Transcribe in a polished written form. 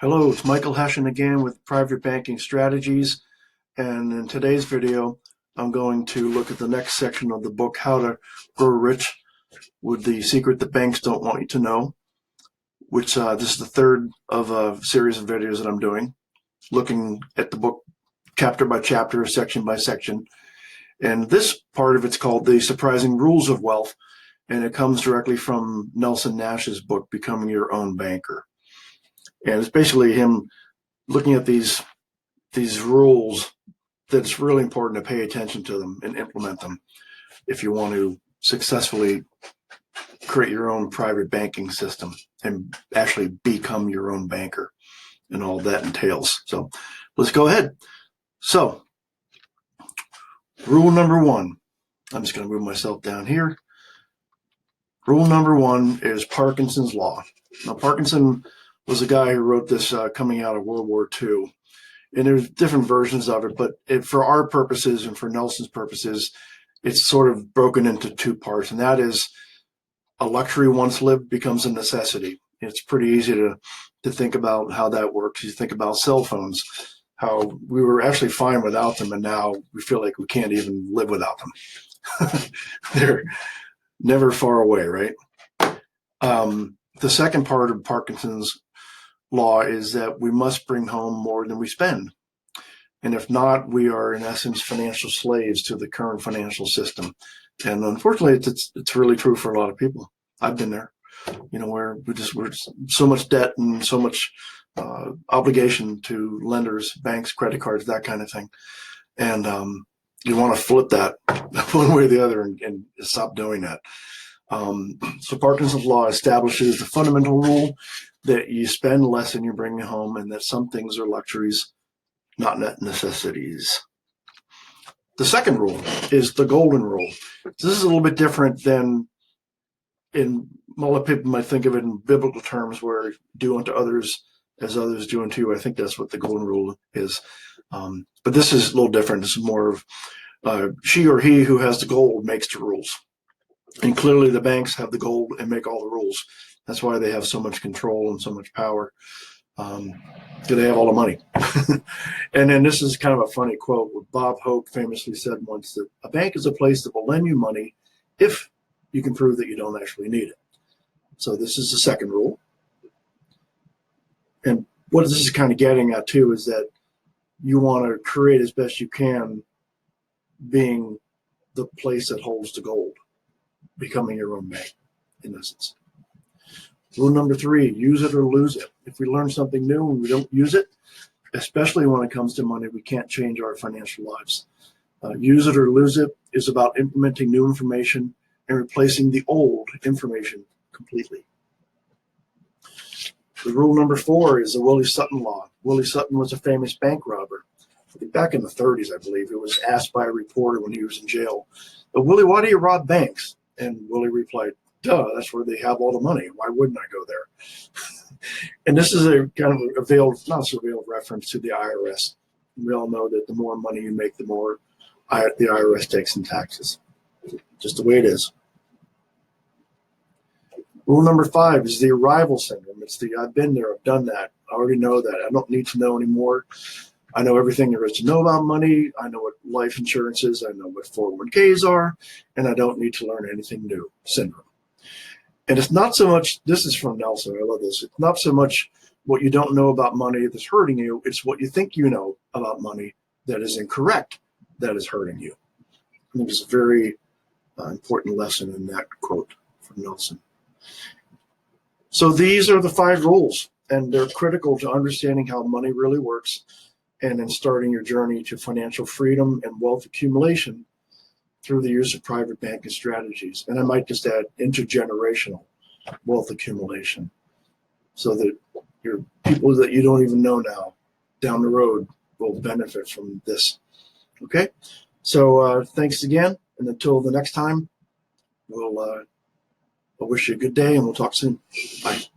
Hello, it's Michael Hession again with Private Banking Strategies. And in today's video, I'm going to look at the next section of the book, How to Grow Rich with the Secret That Banks Don't Want You to Know, which this is the third of a series of videos that I'm doing, looking at the book chapter by chapter, section by section. And this part of it's called The Surprising Rules of Wealth, and it comes directly from Nelson Nash's book, Becoming Your Own Banker. And it's basically him looking at these rules that it's really important to pay attention to them and implement them if you want to successfully create your own private banking system and actually become your own banker and all that entails. So let's go ahead. So rule number one, I'm just going to move myself down here. Rule number one is Parkinson's Law. Now, Parkinson was a guy who wrote this coming out of World War II. And there's different versions of it, but for our purposes and for Nelson's purposes, it's sort of broken into two parts. And that is, a luxury once lived becomes a necessity. It's pretty easy to think about how that works. You think about cell phones, how we were actually fine without them, and now we feel like we can't even live without them. They're never far away, right? The second part of Parkinson's Law is that we must bring home more than we spend. And if not, we are in essence financial slaves to the current financial system. And unfortunately, it's really true for a lot of people. I've been there, where we're so much debt and so much obligation to lenders, banks, credit cards, that kind of thing. And you want to flip that one way or the other and stop doing that. So Parkinson's Law establishes the fundamental rule that you spend less than you bring home, and that some things are luxuries, not necessities. The second rule is the golden rule. This is a little bit different than a lot of people might think of it in biblical terms, where do unto others as others do unto you. I think that's what the golden rule is. But this is a little different. This is more of she or he who has the gold makes the rules. And clearly the banks have the gold and make all the rules. That's why they have so much control and so much power, because they have all the money. And then this is kind of a funny quote. Bob Hope famously said once that a bank is a place that will lend you money if you can prove that you don't actually need it. So this is the second rule. And what this is kind of getting at too is that you want to create as best you can being the place that holds the gold, becoming your own bank, in essence. Rule number three, use it or lose it. If we learn something new and we don't use it, especially when it comes to money, we can't change our financial lives. Use it or lose it is about implementing new information and replacing the old information completely. The rule number four is the Willie Sutton Law. Willie Sutton was a famous bank robber. Back in the 30s, I believe. He was asked by a reporter when he was in jail, Willie, why do you rob banks? And Willie replied, duh, that's where they have all the money. Why wouldn't I go there? And this is a kind of a veiled, not so veiled reference to the IRS. We all know that the more money you make, the more the IRS takes in taxes. Just the way it is. Rule number five is the arrival syndrome. It's the I've been there, I've done that. I already know that. I don't need to know anymore. I know everything there is to know about money. I know what life insurance is. I know what 401ks are, and I don't need to learn anything new syndrome. And it's not so much, this is from Nelson, I love this. It's not so much what you don't know about money that's hurting you. It's what you think you know about money that is incorrect that is hurting you. I think it's a very important lesson in that quote from Nelson. So these are the five rules, and they're critical to understanding how money really works and in starting your journey to financial freedom and wealth accumulation through the use of private banking strategies. And I might just add intergenerational wealth accumulation, so that your people that you don't even know now down the road will benefit from this. Okay, so thanks again, and until the next time, I wish you a good day, and we'll talk soon. Bye.